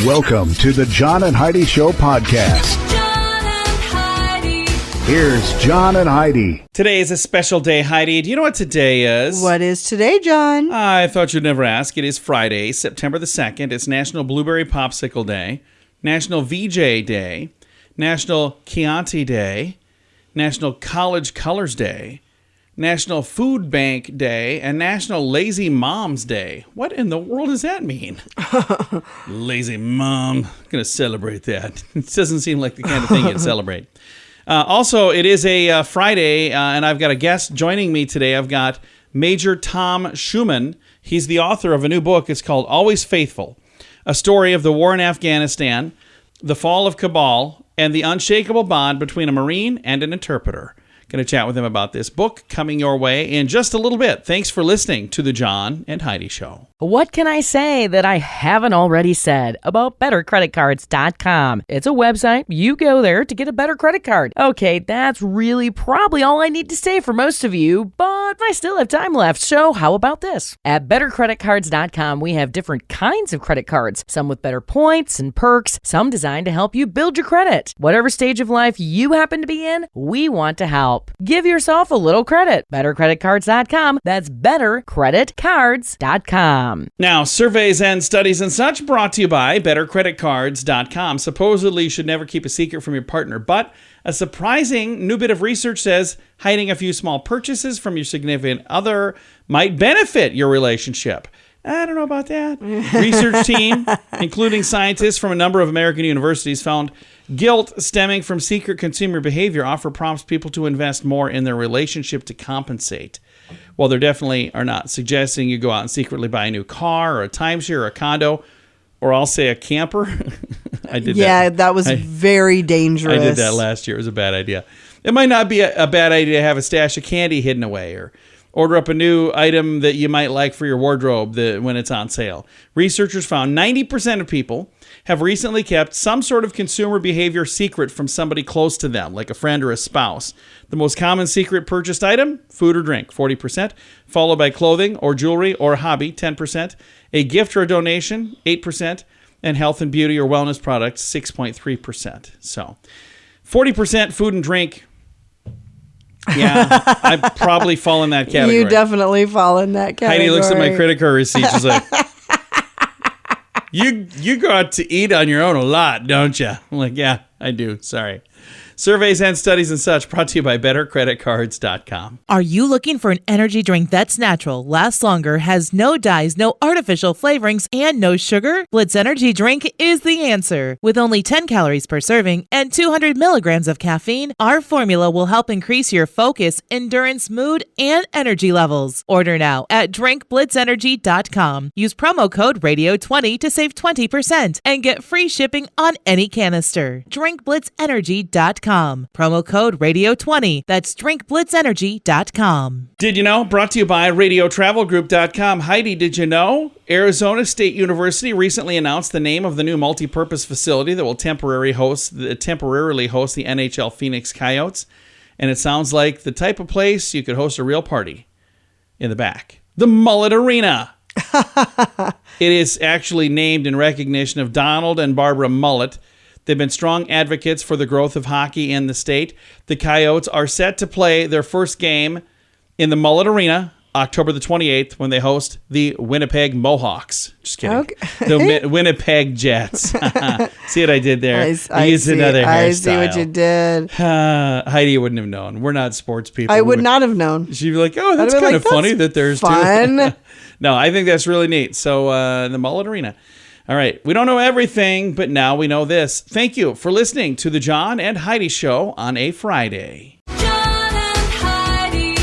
Welcome to the John and Heidi Show podcast. John and Heidi. Here's John and Heidi. Today is a special day, Heidi. Do you know what today is? What is today, John? I thought you'd never ask. It is Friday, September the 2nd. It's National Blueberry Popsicle Day, National VJ Day, National Chianti Day, National College Colors Day, National Food Bank Day, and National Lazy Moms Day. What in the world does that mean? Lazy mom. I'm going to celebrate that. It doesn't seem like the kind of thing you'd celebrate. Also, it is a Friday, and I've got a guest joining me today. I've got Major Tom Schueman. He's the author of a new book. It's called Always Faithful, a story of the war in Afghanistan, the fall of Kabul, and the unshakable bond between a Marine and an interpreter. Going to chat with him about this book coming your way in just a little bit. Thanks for listening to the John and Heidi Show. What can I say that I haven't already said about bettercreditcards.com? It's a website. You go there to get a better credit card. Okay, that's really probably all I need to say for most of you, but I still have time left, so how about this? At bettercreditcards.com, we have different kinds of credit cards, some with better points and perks, some designed to help you build your credit. Whatever stage of life you happen to be in, we want to help. Give yourself a little credit. BetterCreditCards.com. That's BetterCreditCards.com. Now, surveys and studies and such brought to you by BetterCreditCards.com. Supposedly, you should never keep a secret from your partner, but a surprising new bit of research says hiding a few small purchases from your significant other might benefit your relationship. I don't know about that. Research team, including scientists from a number of American universities, found guilt stemming from secret consumer behavior often prompts people to invest more in their relationship to compensate. Well, they definitely are not suggesting you go out and secretly buy a new car or a timeshare or a condo, or I'll say a camper. I did that. Yeah, that was very dangerous. I did that last year. It was a bad idea. It might not be a bad idea to have a stash of candy hidden away or order up a new item that you might like for your wardrobe when it's on sale. Researchers found 90% of people have recently kept some sort of consumer behavior secret from somebody close to them, like a friend or a spouse. The most common secret purchased item, food or drink, 40%, followed by clothing or jewelry or a hobby, 10%, a gift or a donation, 8%, and health and beauty or wellness products, 6.3%. So 40% food and drink. Yeah, I probably fall in that category. You definitely fall in that category. Heidi looks at my credit card receipt. She's like, you go out to eat on your own a lot, don't you? I'm like, yeah, I do. Sorry. Surveys and studies and such brought to you by BetterCreditCards.com. Are you looking for an energy drink that's natural, lasts longer, has no dyes, no artificial flavorings, and no sugar? Blitz Energy Drink is the answer. With only 10 calories per serving and 200 milligrams of caffeine, our formula will help increase your focus, endurance, mood, and energy levels. Order now at drinkblitzenergy.com. Use promo code RADIO20 to save 20% and get free shipping on any canister. drinkblitzenergy.com. Promo code RADIO20. That's drinkblitzenergy.com. Did you know? Brought to you by RadioTravelGroup.com. Heidi, did you know? Arizona State University recently announced the name of the new multi-purpose facility that will temporarily host the NHL Phoenix Coyotes. And it sounds like the type of place you could host a real party in the back. The Mullet Arena. It is actually named in recognition of Donald and Barbara Mullet. They've been strong advocates for the growth of hockey in the state. The Coyotes are set to play their first game in the Mullet Arena October the 28th when they host the Winnipeg Mohawks. Just kidding. Okay. The Winnipeg Jets. See what I did there? I see what you did. Heidi wouldn't have known. We're not sports people. I would not have known. She'd be like, oh, that's kind of funny that there's fun. Two. No, I think that's really neat. So the Mullet Arena. All right. We don't know everything, but now we know this. Thank you for listening to the John and Heidi Show on a Friday. John and Heidi.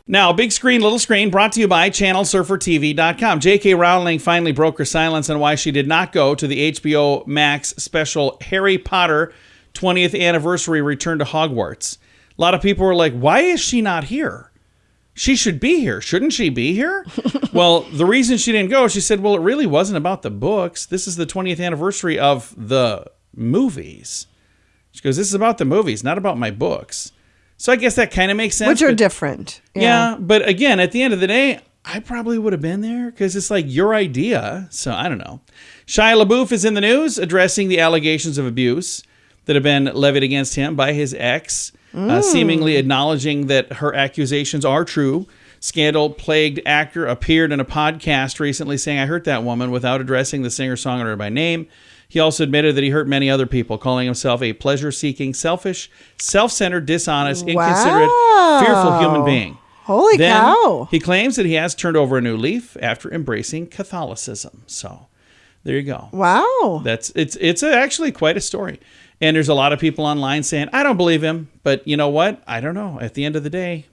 Now, big screen, little screen, brought to you by ChannelSurferTV.com. J.K. Rowling finally broke her silence on why she did not go to the HBO Max special Harry Potter 20th anniversary return to Hogwarts. A lot of people were like, why is she not here? She should be here. Shouldn't she be here? Well, the reason she didn't go, she said, well, it really wasn't about the books. This is the 20th anniversary of the movies. She goes, this is about the movies, not about my books. So I guess that kind of makes sense. Which are different. Yeah, but again, at the end of the day, I probably would have been there because it's like your idea. So I don't know. Shia Labeouf is in the news addressing the allegations of abuse that have been levied against him by his ex, seemingly acknowledging that her accusations are true. Scandal-plagued actor appeared in a podcast recently saying, "I hurt that woman," without addressing the singer-songwriter by name. He also admitted that he hurt many other people, calling himself a pleasure-seeking, selfish, self-centered, dishonest, inconsiderate, fearful human being. Holy cow. He claims that he has turned over a new leaf after embracing Catholicism. So there you go. Wow. It's actually quite a story. And there's a lot of people online saying, I don't believe him. But you know what? I don't know. At the end of the day,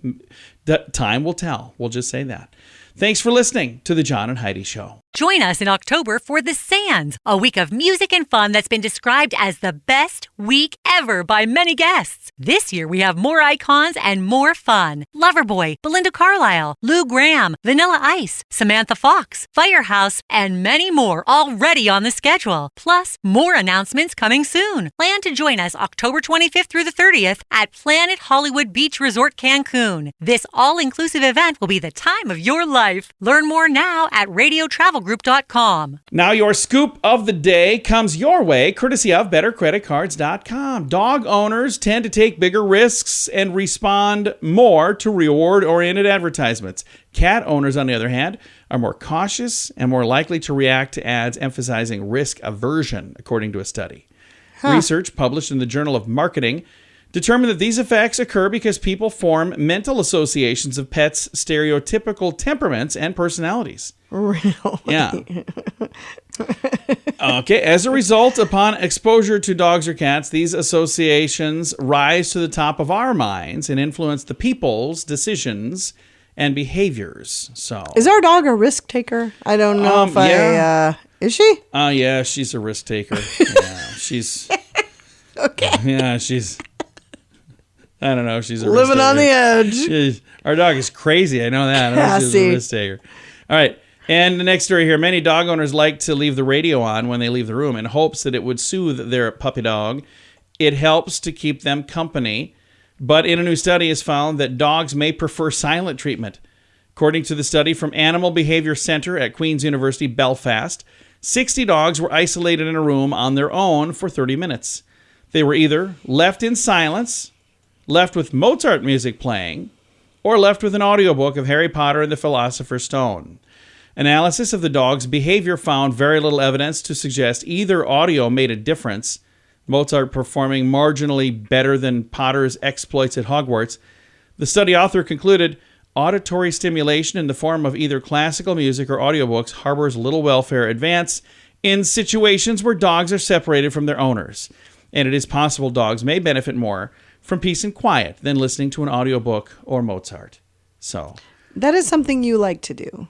time will tell. We'll just say that. Thanks for listening to The John and Heidi Show. Join us in October for The Sands, a week of music and fun that's been described as the best week ever by many guests. This year we have more icons and more fun. Loverboy, Belinda Carlisle, Lou Gramm, Vanilla Ice, Samantha Fox, Firehouse, and many more already on the schedule. Plus, more announcements coming soon. Plan to join us October 25th through the 30th at Planet Hollywood Beach Resort Cancun. This all-inclusive event will be the time of your life. Learn more now at radiotravelgroup.com. Now your scoop of the day comes your way, courtesy of bettercreditcards.com. Dog owners tend to take bigger risks and respond more to reward-oriented advertisements. Cat owners, on the other hand, are more cautious and more likely to react to ads emphasizing risk aversion, according to a study. Research published in the Journal of Marketing determined that these effects occur because people form mental associations of pets' stereotypical temperaments and personalities. Really? Yeah. Okay. As a result, upon exposure to dogs or cats, these associations rise to the top of our minds and influence the people's decisions and behaviors. So, is our dog a risk taker? I don't know is she? Oh, yeah, she's a risk taker. Yeah, she's. Okay. Yeah, she's. I don't know. She's a living on the edge. Our dog is crazy. I know that. I know she's a risk taker. All right. And the next story here. Many dog owners like to leave the radio on when they leave the room in hopes that it would soothe their puppy dog. It helps to keep them company. But in a new study is found that dogs may prefer silent treatment. According to the study from Animal Behavior Center at Queen's University, Belfast, 60 dogs were isolated in a room on their own for 30 minutes. They were either left in silence, left with Mozart music playing, or left with an audiobook of Harry Potter and the Philosopher's Stone. Analysis of the dog's behavior found very little evidence to suggest either audio made a difference, Mozart performing marginally better than Potter's exploits at Hogwarts. The study author concluded, auditory stimulation in the form of either classical music or audiobooks harbors little welfare advance in situations where dogs are separated from their owners. And it is possible dogs may benefit more from peace and quiet than listening to an audiobook or Mozart. So that is something you like to do.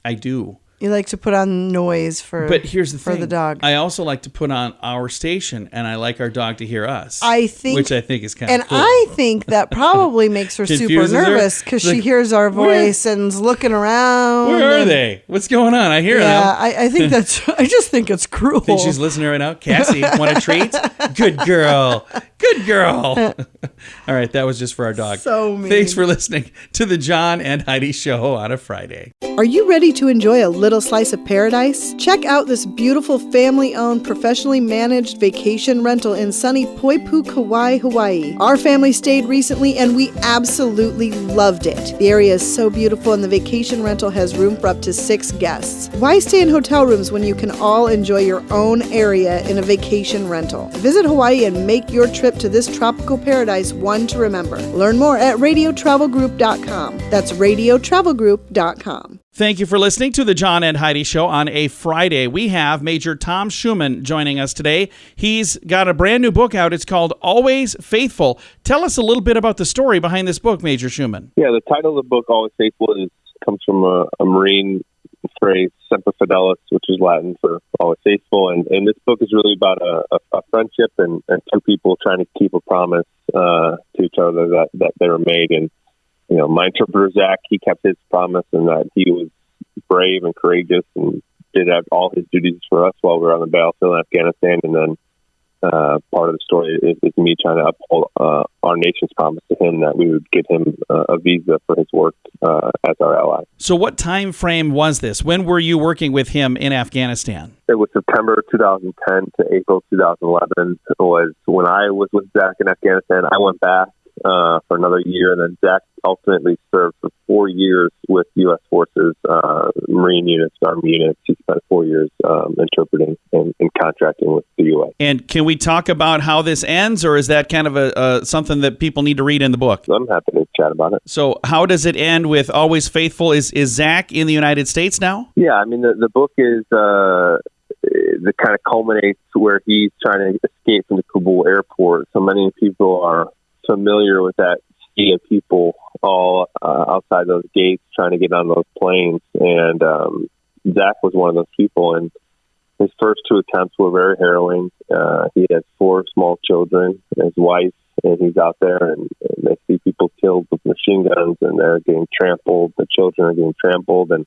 I do. You like to put on noise but here's the thing. the dog. I also like to put on our station, and I like our dog to hear us. Which I think is kind of cool. And I think that probably makes her super nervous because she hears our voice and is looking around. Where are they? What's going on? I hear them. I think I just think it's cruel. Think she's listening right now? Cassie, want a treat? Good girl. Good girl. All right, that was just for our dog. So mean. Thanks for listening to the John and Heidi Show on a Friday. Are you ready to enjoy a little slice of paradise? Check out this beautiful family-owned, professionally managed vacation rental in sunny Poipu, Kauai, Hawaii. Our family stayed recently and we absolutely loved it. The area is so beautiful and the vacation rental has room for up to 6 guests. Why stay in hotel rooms when you can all enjoy your own area in a vacation rental? Visit Hawaii and make your trip to this tropical paradise one to remember. Learn more at radiotravelgroup.com. That's radiotravelgroup.com. Thank you for listening to the John and Heidi Show on a Friday. We have Major Tom Schueman joining us today. He's got a brand new book out. It's called Always Faithful. Tell us a little bit about the story behind this book, Major Schueman. Yeah, the title of the book, Always Faithful, comes from a Marine phrase, Semper Fidelis, which is Latin for always faithful. And this book is really about a friendship and two people trying to keep a promise to each other that they were made. And you know, my interpreter, Zach, he kept his promise and that he was brave and courageous and did all his duties for us while we were on the battlefield in Afghanistan. And then part of the story is me trying to uphold our nation's promise to him that we would get him a visa for his work as our ally. So what time frame was this? When were you working with him in Afghanistan? It was September 2010 to April 2011 was when I was with Zach in Afghanistan. I went back for another year, and then Zach ultimately served for 4 years with U.S. Forces, Marine units, Army units. He spent 4 years interpreting and contracting with the U.S. And can we talk about how this ends, or is that kind of a something that people need to read in the book? I'm happy to chat about it. So how does it end with Always Faithful? Is Zach in the United States now? Yeah, I mean, the book is the kind of culminates where he's trying to escape from the Kabul airport. So many people are familiar with that sea of people all outside those gates trying to get on those planes. And Zach was one of those people. And his first 2 attempts were very harrowing. He has 4 small children, his wife, and he's out there and they see people killed with machine guns and they're getting trampled. The children are getting trampled. And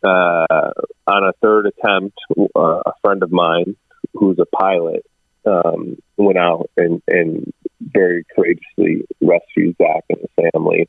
on a 3rd attempt, a friend of mine who's a pilot went out and very courageously rescued Zach and his family.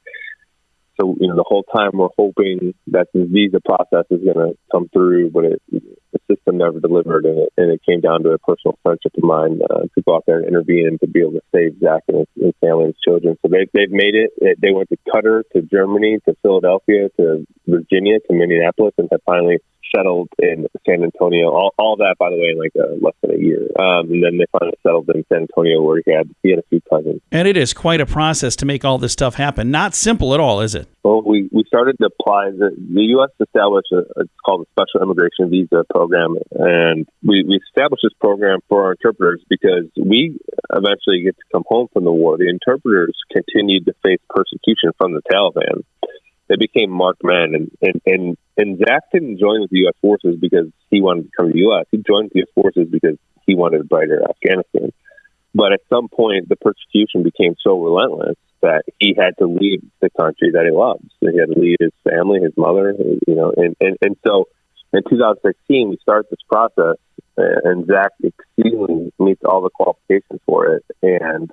So, the whole time we're hoping that the visa process is going to come through, but the system never delivered, and it came down to a personal friendship of mine to go out there and intervene and to be able to save Zach and his family and his children. So they've made it. They went to Qatar, to Germany, to Philadelphia, to Virginia, to Minneapolis, and have finally settled in San Antonio. All that, by the way, in like less than a year. And then they finally settled in San Antonio, where he had a few cousins. And it is quite a process to make all this stuff happen. Not simple at all, is it? Well, we started to apply. The U.S. established it's called the Special Immigration Visa Program, and we established this program for our interpreters because we eventually get to come home from the war. The interpreters continued to face persecution from the Taliban. They became marked men, and Zach didn't join with the U.S. Forces because he wanted to come to the U.S. He joined the U.S. Forces because he wanted a brighter Afghanistan. But at some point, the persecution became so relentless that he had to leave the country that he loves. So he had to leave his family, his mother, and so in 2016, we start this process, and Zach exceedingly meets all the qualifications for it. And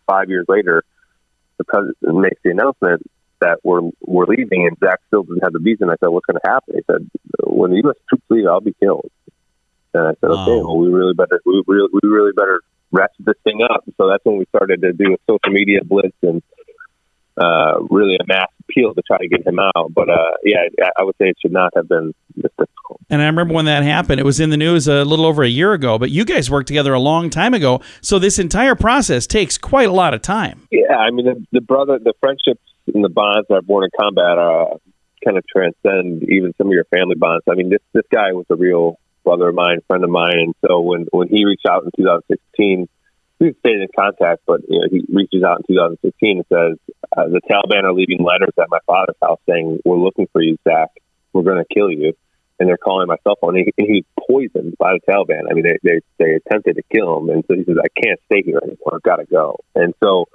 5 years later, the president makes the announcement that we're leaving, and Zach still doesn't have the visa. And I said, "What's going to happen?" He said, "When the U.S. troops leave, I'll be killed." And I said, "Okay, well, we really better ratchet this thing up." So that's when we started to do a social media blitz and really a mass appeal to try to get him out. But I would say it should not have been this difficult. And I remember when that happened, it was in the news a little over a year ago, but you guys worked together a long time ago. So this entire process takes quite a lot of time. Yeah, I mean, the friendships and the bonds that are born in combat kind of transcend even some of your family bonds. I mean, this guy was a real brother of mine, friend of mine. And so when he reached out in 2016, we stayed in contact, but he reaches out in 2016 and says, the Taliban are leaving letters at my father's house saying, "We're looking for you, Zach. We're going to kill you." And they're calling my cell phone. And he's poisoned by the Taliban. I mean, they attempted to kill him. And so he says, "I can't stay here anymore. I've got to go." And so,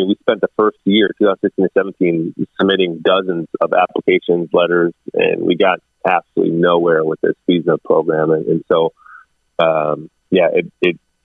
we spent the first year, 2016 and 17, submitting dozens of applications, letters, and we got absolutely nowhere with this visa program. And so,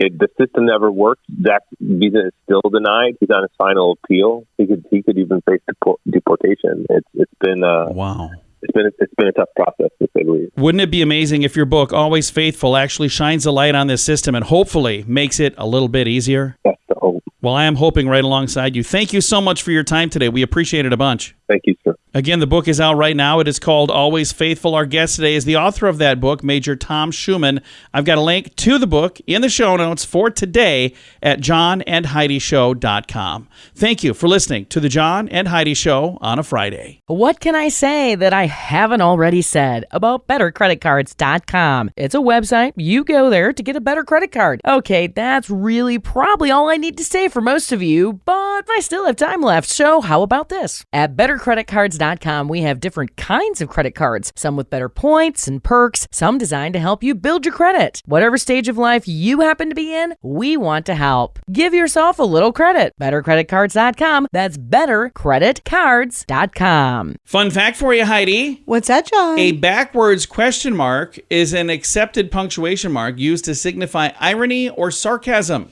the system never worked. Zach's visa is still denied. He's on his final appeal. He could even face deportation. It's been wow. It's been a tough process, to say the least. Wouldn't it be amazing if your book, Always Faithful, actually shines a light on this system and hopefully makes it a little bit easier? That's the hope. Well, I am hoping right alongside you. Thank you so much for your time today. We appreciate it a bunch. Thank you, sir. Again, the book is out right now. It is called Always Faithful. Our guest today is the author of that book, Major Tom Schueman. I've got a link to the book in the show notes for today at johnandheidishow.com. Thank you for listening to the John and Heidi Show on a Friday. What can I say that I haven't already said about bettercreditcards.com? It's a website. You go there to get a better credit card. Okay, that's really probably all I need to say for most of you, but I still have time left. So how about this? At bettercreditcards.com, bettercreditcards.com, we have different kinds of credit cards, some with better points and perks, some designed to help you build your credit. Whatever stage of life you happen to be in, we want to help. Give yourself a little credit. Bettercreditcards.com. That's bettercreditcards.com. Fun fact for you, Heidi. What's that, John? A backwards question mark is an accepted punctuation mark used to signify irony or sarcasm.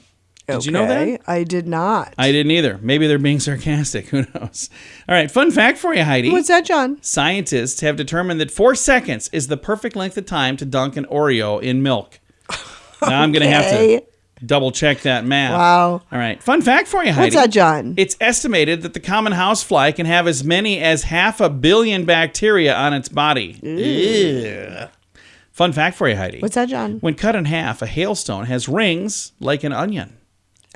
Did you know that? I did not. I didn't either. Maybe they're being sarcastic. Who knows? All right. Fun fact for you, Heidi. What's that, John? Scientists have determined that 4 seconds is the perfect length of time to dunk an Oreo in milk. Now I'm going to have to double check that math. Wow. All right. Fun fact for you, Heidi. What's that, John? It's estimated that the common housefly can have as many as 500 million bacteria on its body. Ew. Fun fact for you, Heidi. What's that, John? When cut in half, a hailstone has rings like an onion.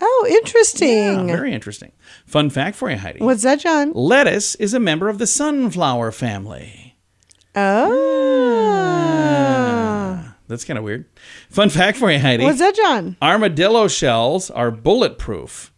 Oh, interesting. Yeah, very interesting. Fun fact for you, Heidi. What's that, John? Lettuce is a member of the sunflower family. Oh. That's kind of weird. Fun fact for you, Heidi. What's that, John? Armadillo shells are bulletproof.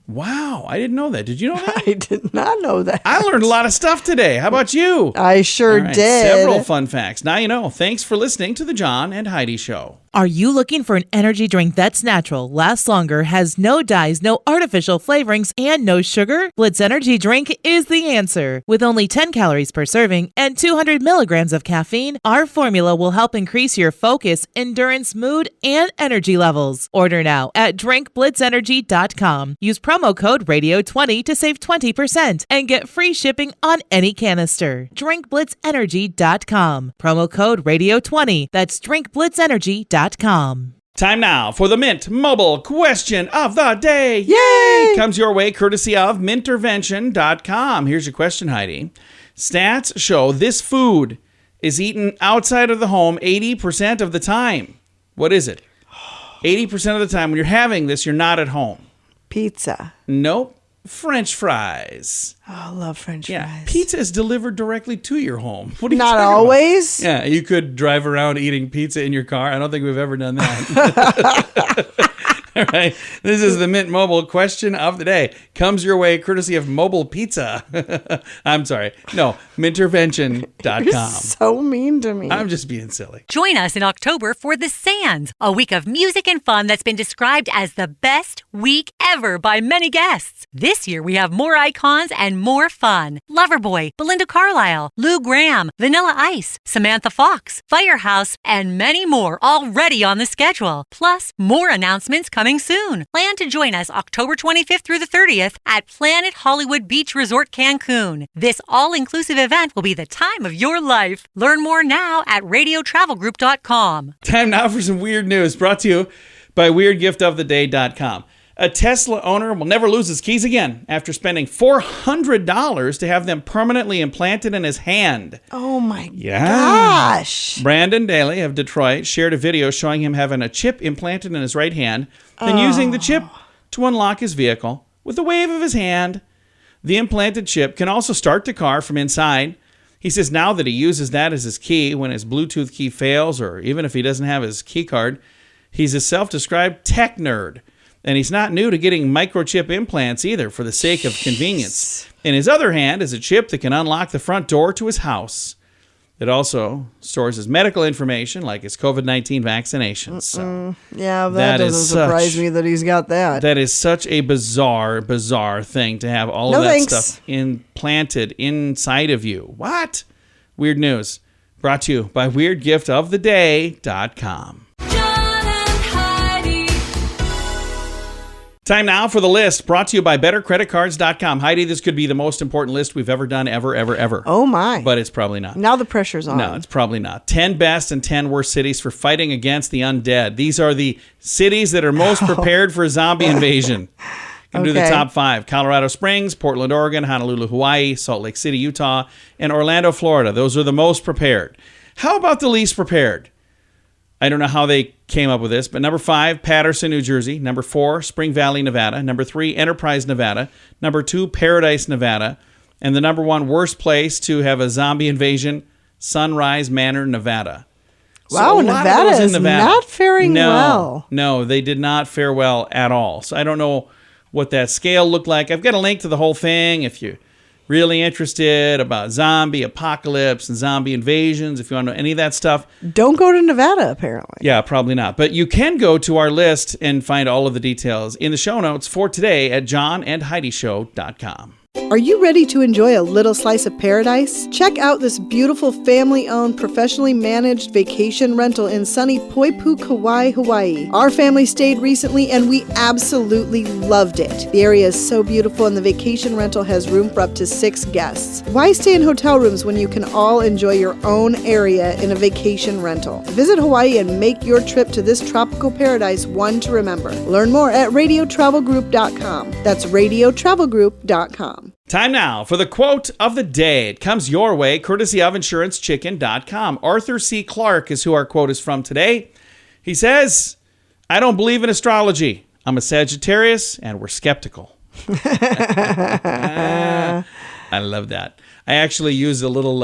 Wow, I didn't know that. Did you know that? I did not know that. I learned a lot of stuff today. How about you? I sure All right, did. Several fun facts. Now you know. Thanks for listening to the John and Heidi Show. Are you looking for an energy drink that's natural, lasts longer, has no dyes, no artificial flavorings, and no sugar? Blitz Energy Drink is the answer. With only 10 calories per serving and 200 milligrams of caffeine, our formula will help increase your focus, endurance, mood, and energy levels. Order now at drinkblitzenergy.com. Use promo code RADIO20 to save 20% and get free shipping on any canister. drinkblitzenergy.com. Promo code RADIO20. That's drinkblitzenergy.com. Time now for the Mint Mobile Question of the Day. Yay! Comes your way courtesy of mintervention.com. Here's your question, Heidi. Stats show this food is eaten outside of the home 80% of the time. What is it? 80% of the time when you're having this, you're not at home. Pizza. Nope. French fries. Oh, I love French Yeah, fries. pizza is delivered directly to your home. What are you Not talking about? always. Yeah, you could drive around eating pizza in your car. I don't think we've ever done that. All right. This is the Mint Mobile Question of the Day. Comes your way courtesy of Mobile Pizza. I'm sorry. No, mintervention.com. You're so mean to me. I'm just being silly. Join us in October for The Sands, a week of music and fun that's been described as the best week ever by many guests. This year we have more icons and more fun. Loverboy, Belinda Carlisle, Lou Gramm, Vanilla Ice, Samantha Fox, Firehouse, and many more already on the schedule. Plus, more announcements coming soon. Plan to join us October 25th through the 30th at Planet Hollywood Beach Resort Cancun. This all-inclusive event will be the time of your life. Learn more now at radiotravelgroup.com. Time now for some weird news brought to you by weirdgiftoftheday.com. A Tesla owner will never lose his keys again after spending $400 to have them permanently implanted in his hand. Oh my Yeah. gosh. Brandon Daly of Detroit shared a video showing him having a chip implanted in his right hand, then using the chip to unlock his vehicle with a wave of his hand. The implanted chip can also start the car from inside. He says now that he uses that as his key when his Bluetooth key fails, or even if he doesn't have his key card, he's a self-described tech nerd. And he's not new to getting microchip implants either for the sake of convenience. In his other hand is a chip that can unlock the front door to his house. It also stores his medical information, like his COVID-19 vaccinations. So Yeah, that doesn't surprise me that he's got that. that is such a bizarre thing to have all No of that thanks. stuff implanted inside of you. What? Weird news. Brought to you by weirdgiftoftheday.com. John and Heidi. Time now for the list, brought to you by bettercreditcards.com. Heidi, this could be the most important list we've ever done, ever. Oh my. But it's probably not. Now the pressure's on. No, it's probably not. 10 best and 10 worst cities for fighting against the undead. These are the cities that are most prepared for a zombie invasion. Can do the Okay. top 5. Colorado Springs, Portland, Oregon, Honolulu, Hawaii, Salt Lake City, Utah, and Orlando, Florida. Those are the most prepared. How about the least prepared? I don't know how they came up with this, but number 5, Patterson, New Jersey. Number 4, Spring Valley, Nevada. Number 3, Enterprise, Nevada. Number 2, Paradise, Nevada. And the number 1 worst place to have a zombie invasion, Sunrise Manor, Nevada. Wow, a lot of Nevada those in is not faring well. No, they did not fare well at all. So I don't know what that scale looked like. I've got a link to the whole thing if you really interested about zombie apocalypse and zombie invasions, if you want to know any of that stuff. Don't go to Nevada, apparently. Yeah, probably not. But you can go to our list and find all of the details in the show notes for today at johnandheidishow.com. Are you ready to enjoy a little slice of paradise? Check out this beautiful family-owned, professionally managed vacation rental in sunny Poipu, Kauai, Hawaii. Our family stayed recently and we absolutely loved it. The area is so beautiful and the vacation rental has room for up to 6 guests. Why stay in hotel rooms when you can all enjoy your own area in a vacation rental? Visit Hawaii and make your trip to this tropical paradise one to remember. Learn more at radiotravelgroup.com. That's radiotravelgroup.com. Time now for the quote of the day. It comes your way, courtesy of InsuranceChicken.com. Arthur C. Clarke is who our quote is from today. He says, "I don't believe in astrology. I'm a Sagittarius, and we're skeptical." I love that. I actually used a little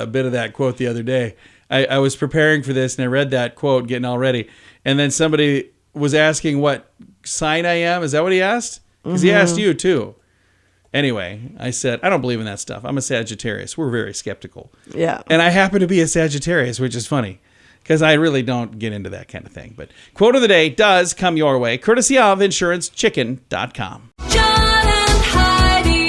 bit of that quote the other day. I was preparing for this, and I read that quote, getting all ready. And then somebody was asking what sign I am. Is that what he asked? Because he asked you, too. Anyway, I said, I don't believe in that stuff. I'm a Sagittarius. We're very skeptical. Yeah. And I happen to be a Sagittarius, which is funny because I really don't get into that kind of thing. But quote of the day does come your way, courtesy of InsuranceChicken.com. John and Heidi.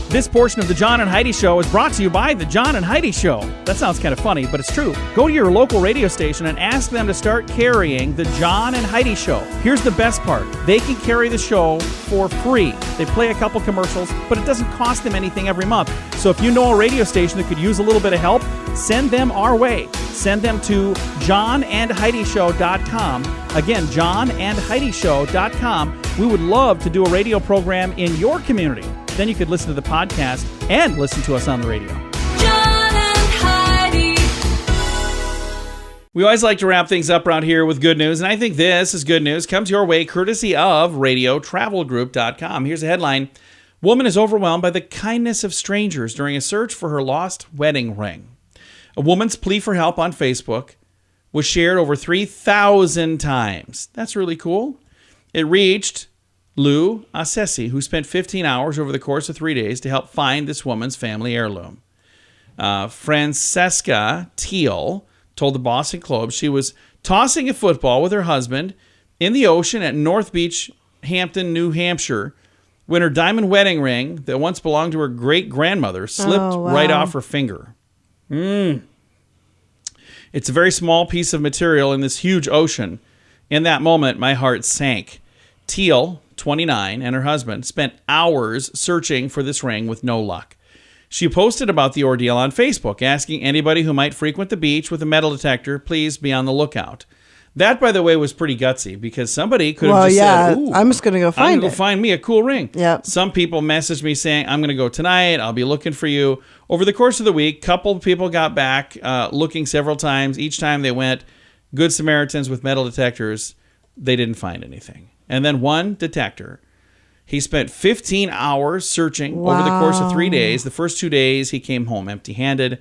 This portion of the John and Heidi Show is brought to you by the John and Heidi Show. That sounds kind of funny, but it's true. Go to your local radio station and ask them to start carrying the John and Heidi Show. Here's the best part. They can carry the show for free. They play a couple commercials, but it doesn't cost them anything every month. So if you know a radio station that could use a little bit of help, send them our way. Send them to johnandheidishow.com. Again, johnandheidishow.com. We would love to do a radio program in your community. Then you could listen to the podcast and listen to us on the radio. John and Heidi. We always like to wrap things up around here with good news, and I think this is good news. Comes your way courtesy of radiotravelgroup.com. Here's a headline. Woman is overwhelmed by the kindness of strangers during a search for her lost wedding ring. A woman's plea for help on Facebook was shared over 3,000 times. That's really cool. It reached Lou Assesi, who spent 15 hours over the course of 3 days to help find this woman's family heirloom. Francesca Teal told the Boston Globe she was tossing a football with her husband in the ocean at North Beach, Hampton, New Hampshire, when her diamond wedding ring that once belonged to her great-grandmother slipped right off her finger. It's a very small piece of material in this huge ocean. In that moment, my heart sank. Teal, 29, and her husband spent hours searching for this ring with no luck. She posted about the ordeal on Facebook, asking anybody who might frequent the beach with a metal detector, please be on the lookout. That, by the way, was pretty gutsy because somebody could have said, ooh, I'm just going to go find I'm going to find me a cool ring. Yep. Some people messaged me saying, I'm going to go tonight. I'll be looking for you. Over the course of the week, a couple of people got back looking several times. Each time they went, Good Samaritans with metal detectors, they didn't find anything. And then one detector, he spent 15 hours searching over the course of 3 days. The first 2 days, he came home empty-handed.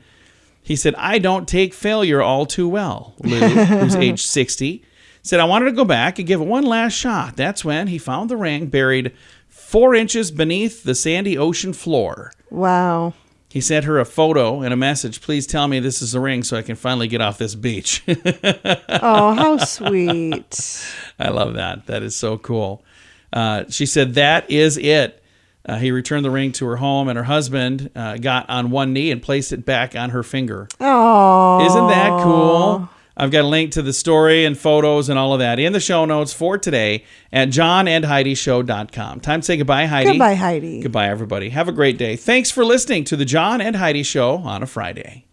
He said, I don't take failure all too well. Lou, who's age 60, said, I wanted to go back and give it one last shot. That's when he found the ring buried 4 inches beneath the sandy ocean floor. Wow. He sent her a photo and a message. Please tell me this is the ring so I can finally get off this beach. Oh, how sweet. I love that. That is so cool. She said, that is it. He returned the ring to her home, and her husband got on one knee and placed it back on her finger. Oh. Isn't that cool? I've got a link to the story and photos and all of that in the show notes for today at johnandheidishow.com. Time to say goodbye, Heidi. Goodbye, Heidi. Goodbye, everybody. Have a great day. Thanks for listening to the John and Heidi Show on a Friday.